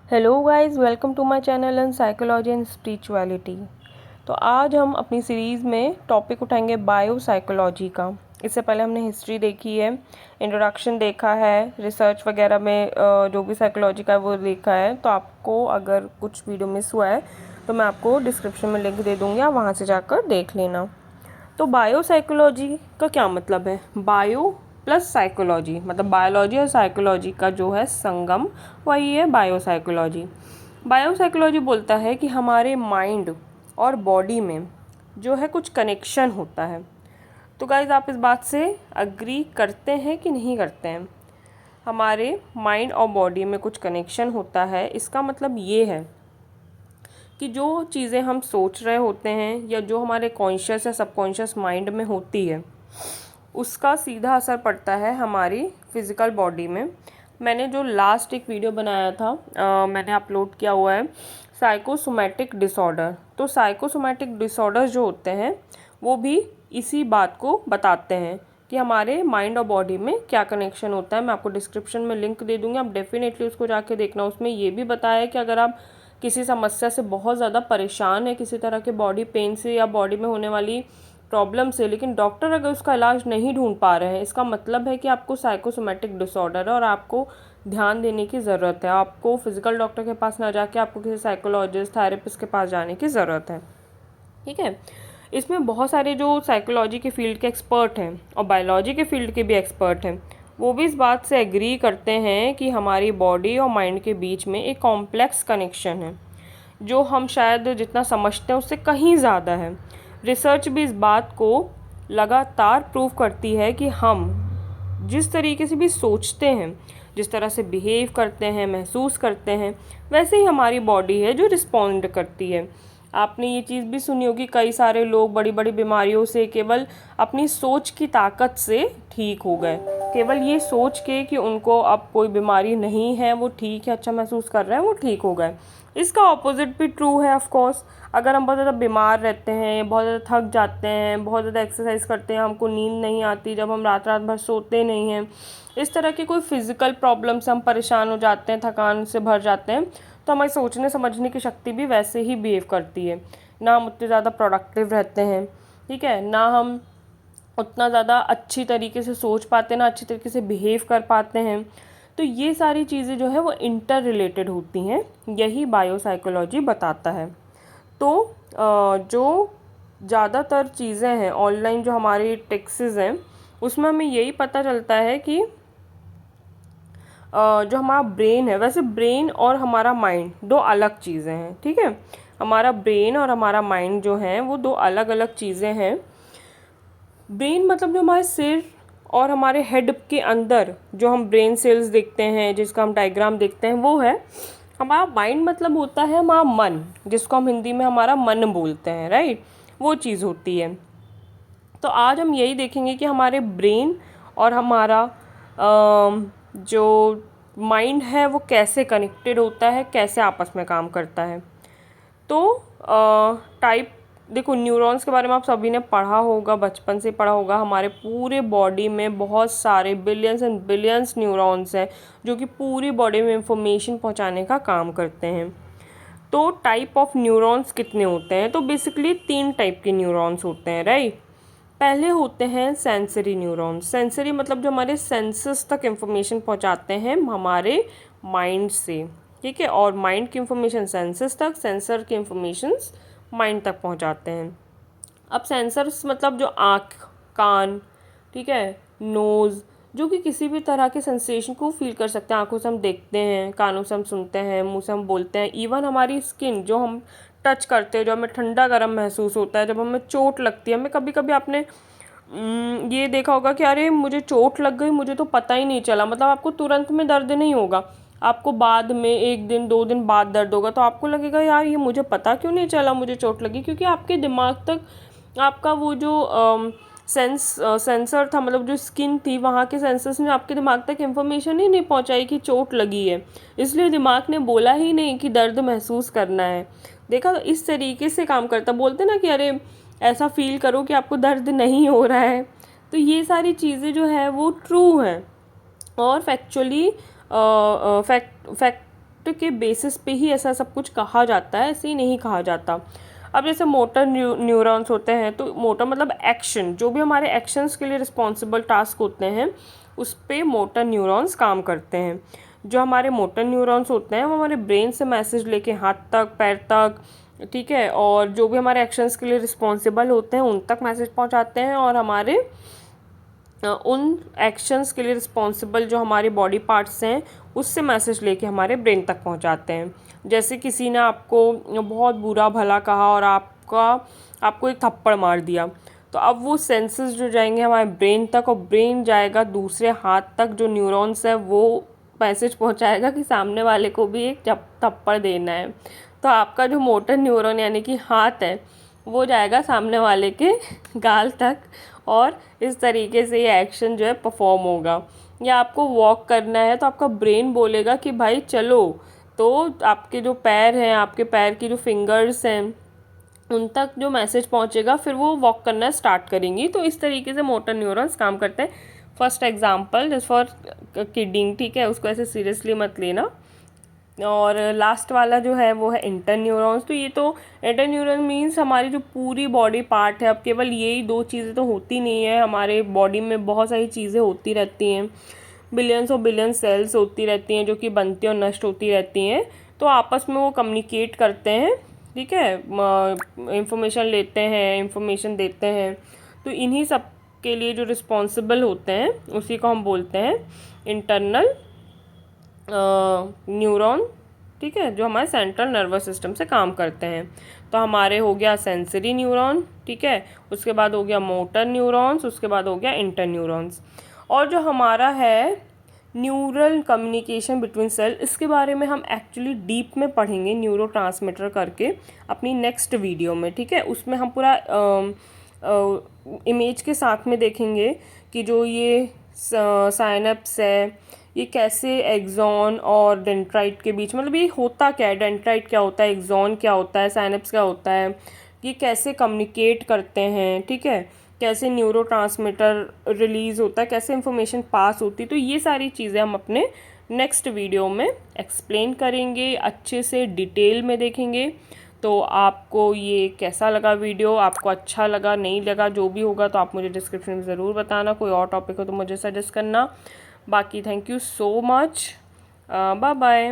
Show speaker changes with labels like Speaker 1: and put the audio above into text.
Speaker 1: Hello guys, welcome to my channel and psychology and spirituality. तो आज हम अपनी सीरीज़ में टॉपिक उठाएंगे बायो साइकोलॉजी का। इससे पहले हमने हिस्ट्री देखी है, इंट्रोडक्शन देखा है, रिसर्च वगैरह में जो भी साइकोलॉजी का है वो देखा है। तो आपको अगर कुछ वीडियो मिस हुआ है तो मैं आपको डिस्क्रिप्शन में लिंक दे दूँगी, आप वहाँ से जाकर देख लेना। तो बायो साइकोलॉजी का क्या मतलब है? बायो प्लस साइकोलॉजी, मतलब बायोलॉजी और साइकोलॉजी का जो है संगम, वही है बायो साइकोलॉजी। बायो साइकोलॉजी बोलता है कि हमारे माइंड और बॉडी में जो है कुछ कनेक्शन होता है। तो गाइज, आप इस बात से अग्री करते हैं कि नहीं करते हैं? हमारे माइंड और बॉडी में कुछ कनेक्शन होता है, इसका मतलब ये है कि जो चीज़ें हम सोच रहे होते हैं या जो हमारे कॉन्शियस या सबकॉन्शियस माइंड में होती है, उसका सीधा असर पड़ता है हमारी फिज़िकल बॉडी में। मैंने जो लास्ट एक वीडियो बनाया था, मैंने अपलोड किया हुआ है, साइकोसोमैटिक डिसऑर्डर। तो साइकोसोमैटिक डिसऑर्डर जो होते हैं वो भी इसी बात को बताते हैं कि हमारे माइंड और बॉडी में क्या कनेक्शन होता है। मैं आपको डिस्क्रिप्शन में लिंक दे दूँगी, आप डेफिनेटली उसको जाके देखना। उसमें ये भी बताया है कि अगर आप किसी समस्या से बहुत ज़्यादा परेशान है, किसी तरह के बॉडी पेन से या बॉडी में होने वाली प्रॉब्लम से, लेकिन डॉक्टर अगर उसका इलाज नहीं ढूंढ पा रहे हैं, इसका मतलब है कि आपको साइकोसोमैटिक डिसऑर्डर है और आपको ध्यान देने की ज़रूरत है। आपको फिजिकल डॉक्टर के पास ना जाके आपको किसी साइकोलॉजिस्ट, थेरेपिस्ट के पास जाने की ज़रूरत है। ठीक है। इसमें बहुत सारे जो साइकोलॉजी के फील्ड के एक्सपर्ट हैं और बायोलॉजी के फील्ड के भी एक्सपर्ट हैं, वो भी इस बात से एग्री करते हैं कि हमारी बॉडी और माइंड के बीच में एक कॉम्प्लेक्स कनेक्शन है, जो हम शायद जितना समझते हैं उससे कहीं ज़्यादा है। रिसर्च भी इस बात को लगातार प्रूव करती है कि हम जिस तरीके से भी सोचते हैं, जिस तरह से बिहेव करते हैं, महसूस करते हैं, वैसे ही हमारी बॉडी है जो रिस्पॉन्ड करती है। आपने ये चीज़ भी सुनी होगी, कई सारे लोग बड़ी बड़ी बीमारियों से केवल अपनी सोच की ताकत से ठीक हो गए। केवल ये सोच के कि उनको अब कोई बीमारी नहीं है, वो ठीक है, अच्छा महसूस कर रहे हैं, वो ठीक हो गए। इसका ऑपोजिट भी ट्रू है ऑफ कोर्स। अगर हम बहुत ज़्यादा बीमार रहते हैं, बहुत ज़्यादा थक जाते हैं, बहुत ज़्यादा एक्सरसाइज करते हैं, हमको नींद नहीं आती, जब हम रात रात भर सोते नहीं हैं, इस तरह की कोई फिज़िकल प्रॉब्लम से हम परेशान हो जाते हैं, थकान से भर जाते हैं, तो हमारी सोचने समझने की शक्ति भी वैसे ही बिहेव करती है। ना हम उतने ज़्यादा प्रोडक्टिव रहते हैं, ठीक है, ना हम उतना ज़्यादा अच्छी तरीके से सोच पाते हैं, ना अच्छी तरीके से बिहेव कर पाते हैं। तो ये सारी चीज़ें जो है वो इंटर रिलेटेड होती हैं, यही बायोसाइकोलॉजी बताता है। तो जो ज़्यादातर चीज़ें हैं ऑनलाइन, जो हमारी टेक्सेस हैं, उसमें हमें यही पता चलता है कि जो हमारा ब्रेन है, वैसे ब्रेन और हमारा माइंड दो अलग चीज़ें हैं। ठीक है, हमारा ब्रेन और हमारा माइंड जो है वो दो अलग अलग चीज़ें हैं। ब्रेन मतलब जो हमारे सिर और हमारे हेड के अंदर जो हम ब्रेन सेल्स देखते हैं, जिसका हम डायग्राम देखते हैं, वो है। हमारा माइंड मतलब होता है हमारा मन, जिसको हम हिंदी में हमारा मन बोलते हैं, राइट, वो चीज़ होती है। तो आज हम यही देखेंगे कि हमारे ब्रेन और हमारा जो माइंड है वो कैसे कनेक्टेड होता है, कैसे आपस में काम करता है। तो टाइप देखो, न्यूरॉन्स के बारे में आप सभी ने पढ़ा होगा, बचपन से पढ़ा होगा। हमारे पूरे बॉडी में बहुत सारे बिलियंस एंड बिलियंस न्यूरॉन्स हैं, जो कि पूरी बॉडी में इंफॉर्मेशन पहुंचाने का काम करते हैं। तो टाइप ऑफ न्यूरॉन्स कितने होते हैं? तो बेसिकली 3 टाइप के न्यूरॉन्स होते हैं, राइट। पहले होते हैं सेंसरी न्यूरॉन्स। सेंसरी मतलब जो हमारे सेंसेस तक इंफॉर्मेशन पहुंचाते हैं हमारे माइंड से, ठीक है, और माइंड की इंफॉर्मेशन सेंसेस तक, सेंसर की इंफॉर्मेशन माइंड तक पहुंचाते हैं। अब सेंसर्स मतलब जो आँख, कान, ठीक है, नोज़, जो कि किसी भी तरह के सेंसेशन को फील कर सकते हैं। आँखों से हम देखते हैं, कानों से हम सुनते हैं, मुंह से हम बोलते हैं। इवन हमारी स्किन जो हम टच करते हैं, जो हमें ठंडा गर्म महसूस होता है, जब हमें चोट लगती है, हमें कभी कभी आपने ये देखा होगा कि अरे मुझे चोट लग गई, मुझे तो पता ही नहीं चला। मतलब आपको तुरंत में दर्द नहीं होगा, आपको बाद में 1 दिन 2 दिन बाद दर्द होगा, तो आपको लगेगा यार ये मुझे पता क्यों नहीं चला मुझे चोट लगी, क्योंकि आपके दिमाग तक आपका वो जो सेंसर था, मतलब जो स्किन थी, वहाँ के सेंसर्स ने आपके दिमाग तक इन्फॉर्मेशन ही नहीं पहुँचाई कि चोट लगी है, इसलिए दिमाग ने बोला ही नहीं कि दर्द महसूस करना है। देखा, तो इस तरीके से काम करता। बोलते ना कि अरे ऐसा फील करो कि आपको दर्द नहीं हो रहा है। तो ये सारी चीज़ें जो है वो ट्रू हैं और फैक्चुअली फैक्ट के बेसिस पे ही ऐसा सब कुछ कहा जाता है, ऐसे ही नहीं कहा जाता। अब जैसे मोटर न्यूरॉन्स होते हैं, तो मोटर मतलब एक्शन, जो भी हमारे एक्शंस के लिए रिस्पॉन्सिबल टास्क होते हैं उस पे मोटर न्यूरॉन्स काम करते हैं। जो हमारे मोटर न्यूरॉन्स होते हैं वो हमारे ब्रेन से मैसेज लेके हाथ तक, पैर तक, ठीक है, और जो भी हमारे एक्शंस के लिए रिस्पॉन्सिबल होते हैं उन तक मैसेज पहुंचाते हैं, और हमारे उन एक्शंस के लिए रिस्पॉन्सिबल जो हमारे बॉडी पार्ट्स हैं उससे मैसेज लेके हमारे ब्रेन तक पहुंचाते हैं। जैसे किसी ने आपको बहुत बुरा भला कहा और आपको एक थप्पड़ मार दिया, तो अब वो सेंसेस जो जाएंगे हमारे ब्रेन तक, और ब्रेन जाएगा दूसरे हाथ तक, जो न्यूरॉन्स है वो मैसेज पहुंचाएगा कि सामने वाले को भी एक थप्पड़ देना है। तो आपका जो मोटर न्यूरॉन यानी कि हाथ है वो जाएगा सामने वाले के गाल तक, और इस तरीके से ये एक्शन जो है परफॉर्म होगा। या आपको वॉक करना है तो आपका ब्रेन बोलेगा कि भाई चलो, तो आपके जो पैर हैं, आपके पैर की जो फिंगर्स हैं उन तक जो मैसेज पहुंचेगा, फिर वो वॉक करना स्टार्ट करेंगी। तो इस तरीके से मोटर न्यूरॉन्स काम करते हैं। First example just for kidding, ठीक है, उसको ऐसे सीरियसली मत लेना। और लास्ट वाला जो है वो है इंटर न्यूरॉन्स। तो ये तो इंटर न्यूरॉन मीन्स हमारी जो पूरी बॉडी पार्ट है। अब केवल यही दो चीज़ें तो होती नहीं है, हमारे बॉडी में बहुत सारी चीज़ें होती रहती हैं, बिलियंस और बिलियन सेल्स होती रहती हैं जो कि बनती और नष्ट होती रहती हैं। तो आपस में वो कम्युनिकेट करते हैं, ठीक है, इंफॉर्मेशन लेते हैं, इंफॉर्मेशन देते हैं। तो इन्हीं सब के लिए जो रिस्पॉन्सिबल होते हैं उसी को हम बोलते हैं इंटरनल न्यूरॉन, ठीक है, जो हमारे सेंट्रल नर्वस सिस्टम से काम करते हैं। तो हमारे हो गया सेंसरी न्यूरॉन, ठीक है, उसके बाद हो गया मोटर न्यूरॉन्स, उसके बाद हो गया इंटर न्यूरॉन्स। और जो हमारा है न्यूरल कम्युनिकेशन बिटवीन सेल, इसके बारे में हम एक्चुअली डीप में पढ़ेंगे न्यूरोट्रांसमीटर करके अपनी नेक्स्ट वीडियो में, ठीक है। उसमें हम पूरा इमेज के साथ में देखेंगे कि जो ये साइनेप्स है ये कैसे एक्सॉन और डेंड्राइट के बीच, मतलब ये होता क्या है, डेंड्राइट क्या होता है, एक्सॉन क्या होता है, साइनेप्स क्या होता है, ये कैसे कम्युनिकेट करते हैं, ठीक है, कैसे न्यूरोट्रांसमीटर रिलीज़ होता है, कैसे इंफॉर्मेशन पास होती है। तो ये सारी चीज़ें हम अपने नेक्स्ट वीडियो में एक्सप्लेन करेंगे, अच्छे से डिटेल में देखेंगे। तो आपको ये कैसा लगा वीडियो, आपको अच्छा लगा नहीं लगा, जो भी होगा तो आप मुझे डिस्क्रिप्शन में ज़रूर बताना। कोई और टॉपिक हो तो मुझे सजेस्ट करना। बाकी thank you so much, bye bye.